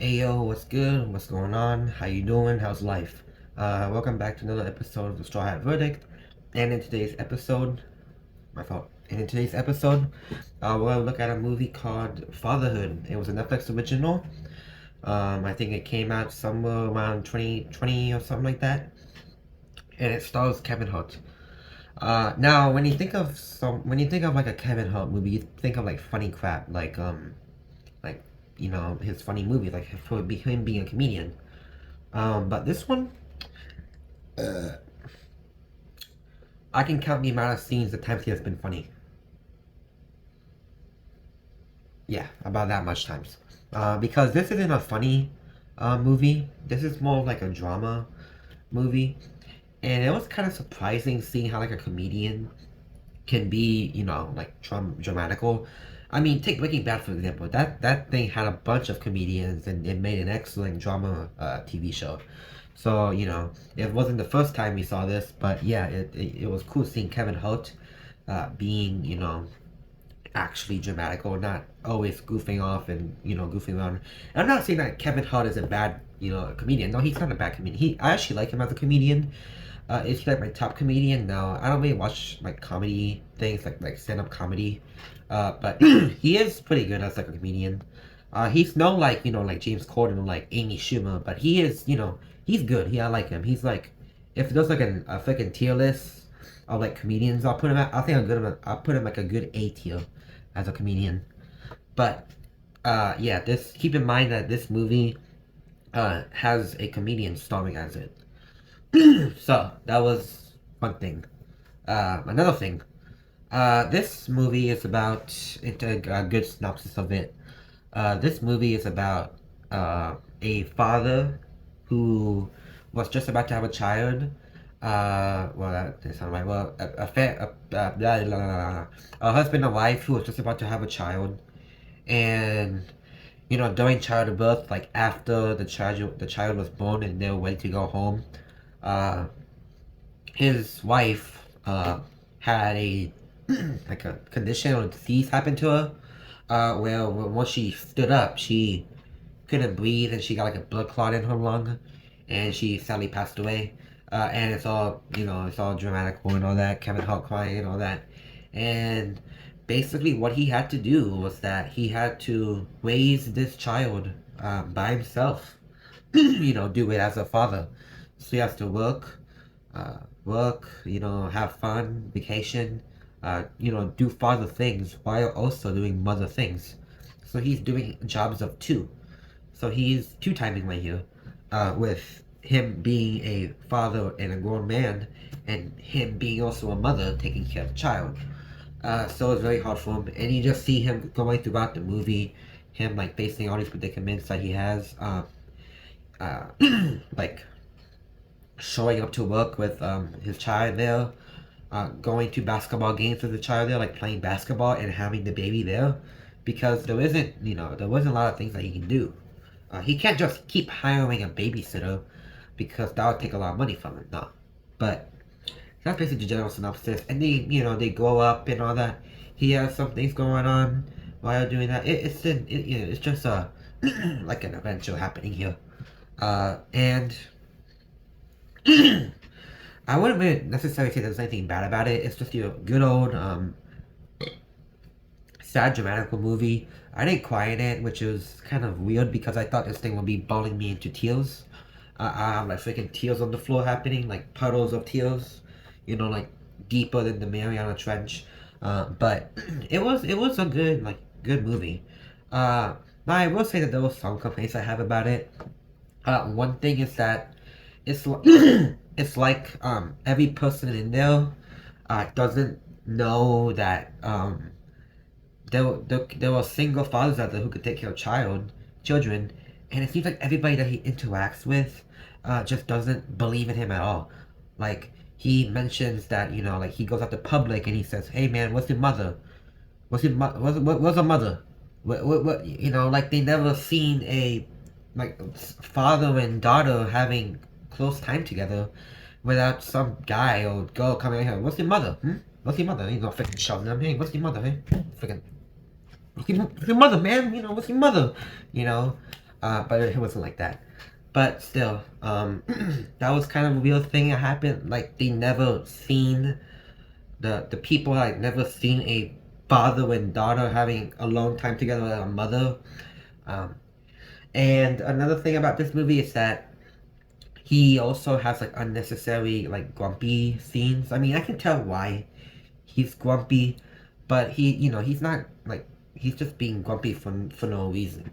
Hey yo, what's good? What's going on? How you doing? How's life? Welcome back to another episode of the Straw Hat Verdict. And in today's episode, my fault. And in today's episode, we're gonna look at a movie called Fatherhood. It was a Netflix original. I think it came out somewhere around 2020 or something like that. And it stars Kevin Hart. Now when you think of like a Kevin Hart movie, you think of like funny crap, like his funny movies, like for him being a comedian. But this one, I can count the amount of scenes, the times he has been funny. Yeah, about that much times. Because this isn't a funny movie. This is more of like a drama movie. And it was kind of surprising seeing how like a comedian can be, like dramatical. I mean, take Breaking Bad for example. That thing had a bunch of comedians and it made an excellent drama TV show. So it wasn't the first time we saw this, but yeah, it was cool seeing Kevin Hart being actually dramatical, not always goofing off and goofing around. And I'm not saying that Kevin Hart is a bad comedian. No, he's not a bad comedian. I actually like him as a comedian. Is he like my top comedian? No, I don't really watch like comedy things like stand up comedy. But he is pretty good as like a comedian. He's no like like James Corden or like Amy Schumer, but he is he's good. Yeah, I like him. He's like if there's like a freaking tier list of like comedians, I'll put him at. I think I'll put him like a good A tier as a comedian. But yeah, this keep in mind that this movie has a comedian starring as it. So that was one thing. Another thing. This movie is about a good synopsis of it. This movie is about a father who was just about to have a child. Well, that doesn't sound right. Well, blah, blah, blah, blah. A husband and wife who was just about to have a child, and during childbirth, like after the child was born and they were ready to go home, uh, his wife had a like a condition or disease happen to her, where once she stood up, she couldn't breathe and she got like a blood clot in her lung, and she sadly passed away. And it's all it's all dramatical and all that. Kevin Hart crying and all that, and basically what he had to do was that he had to raise this child by himself. Do it as a father. So he has to work, have fun, vacation, do father things while also doing mother things. So he's doing jobs of two. So he's two timing right here, with him being a father and a grown man, and him being also a mother taking care of the child. So it's very hard for him, and you just see him going throughout the movie, him like facing all these predicaments that he has, uh, like showing up to work with his child there, going to basketball games with the child there, like playing basketball and having the baby there, because there wasn't a lot of things that he can do. He can't just keep hiring a babysitter because that would take a lot of money from him. No, but that's basically the general synopsis. And they grow up and all that. He has some things going on while doing that. It's just like an adventure happening here, and I wouldn't really necessarily say there's anything bad about it. It's just your good old sad dramatical movie. I didn't cry in it, which is kind of weird because I thought this thing would be bawling me into tears. I have like freaking tears on the floor happening, like puddles of tears, like deeper than the Mariana Trench. But it was a good movie. Now I will say that there were some complaints I have about it. One thing is that it's like it's like every person in there doesn't know that there were single fathers out there who could take care of children, and it seems like everybody that he interacts with just doesn't believe in him at all. Like he mentions that like he goes out to public and he says, "Hey man, what's your mother? What's a mother? What like they never seen a like father and daughter having close time together without some guy or girl coming in here. What's your mother? What's your mother? Freaking shove them. Hey, what's your mother? Hey, freaking. What's your mother, man? What's your mother? You know. But it wasn't like that. But still, that was kind of a real thing that happened. Like they never seen the people like never seen a father and daughter having alone time together with a mother. Um, and another thing about this movie is that he also has like unnecessary like grumpy scenes. I mean, I can tell why he's grumpy, but he's not like he's just being grumpy for no reason.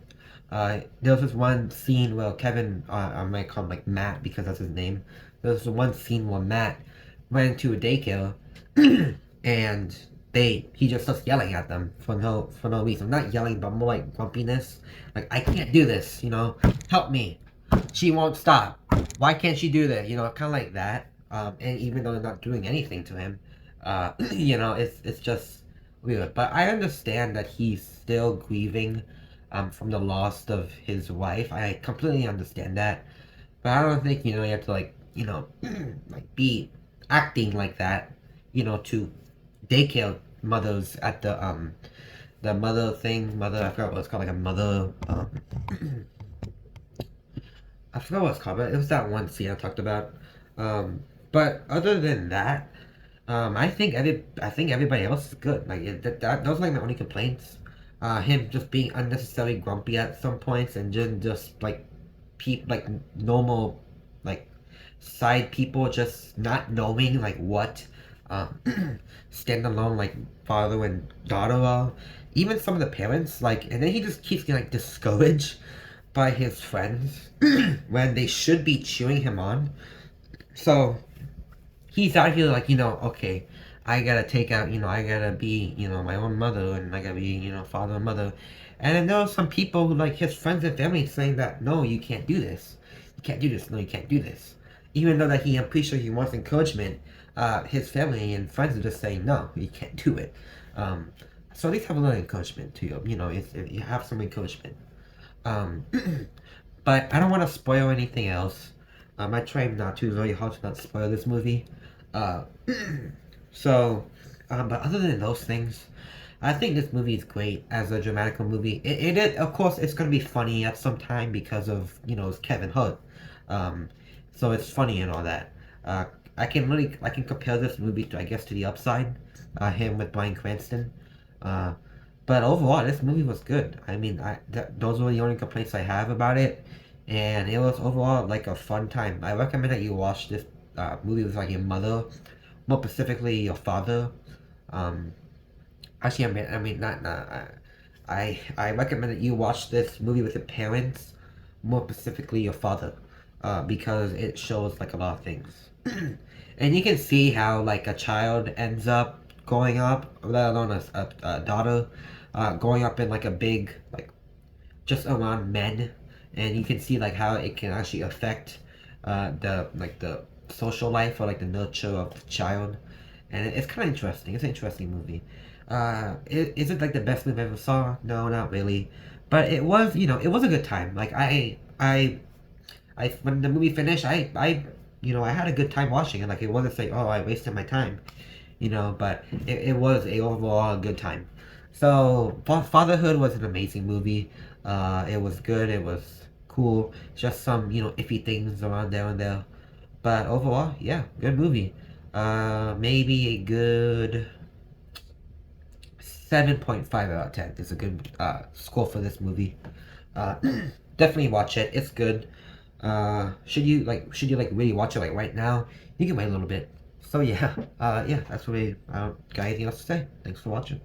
There was this one scene where Kevin, I might call him like Matt because that's his name. There was one scene where Matt went into a daycare, and he just starts yelling at them for no reason. Not yelling, but more like grumpiness. Like I can't do this, help me. She won't stop. Why can't she do that? Kind of like that. And even though they're not doing anything to him, it's just weird. But I understand that he's still grieving from the loss of his wife. I completely understand that. But I don't think, you have to like be acting like that, to daycare mothers at the mother thing, I forgot what it's called, like a mother, I forgot what it's called, but it was that one scene I talked about. But other than that, I think everybody else is good. Like those are like my only complaints. Him just being unnecessarily grumpy at some points, and just like like normal like side people just not knowing like what um standalone like father and daughter are. Even some of the parents like, and then he just keeps getting like discouraged by his friends when they should be cheering him on. So he's out here like, okay, I gotta take out, I gotta be, my own mother, and I gotta be, father and mother. And then there are some people who, like his friends and family, saying that, no, you can't do this. You can't do this. No, you can't do this. Even though that I'm pretty sure he wants encouragement, his family and friends are just saying, no, you can't do it. Um, so at least have a little encouragement to you. If you have some encouragement. Um, but I don't want to spoil anything else. I try not to, very hard to not spoil this movie. Uh, so, but other than those things, I think this movie is great as a dramatical movie. Of course, it's gonna be funny at some time because of it's Kevin Hart. Um, so it's funny and all that. Uh, I can compare this movie to, I guess, to The Upside, him with Bryan Cranston. Uh, but overall, this movie was good. I mean, those were the only complaints I have about it, and it was overall like a fun time. I recommend that you watch this movie with like your mother, more specifically your father. Um, Actually, not. I recommend that you watch this movie with your parents, more specifically your father, because it shows like a lot of things, and you can see how like a child ends up growing up, let alone a daughter, growing up in like a big like just around men, and you can see like how it can actually affect the social life or like the nurture of the child, and it's kind of interesting. It's an interesting movie. Is it like the best movie I ever saw? No, not really, but it was it was a good time. Like I when the movie finished, I had a good time watching it. Like it wasn't like, oh, I wasted my time, but it was a overall good time. So Fatherhood was an amazing movie. It was good. It was cool. Just some iffy things around there and there, but overall, yeah, good movie. Maybe a good 7.5 out of 10 is a good score for this movie. Uh, Definitely watch it. It's good. Should you like really watch it like right now? You can wait a little bit. So yeah, yeah, that's what I got anything else to say. Thanks for watching.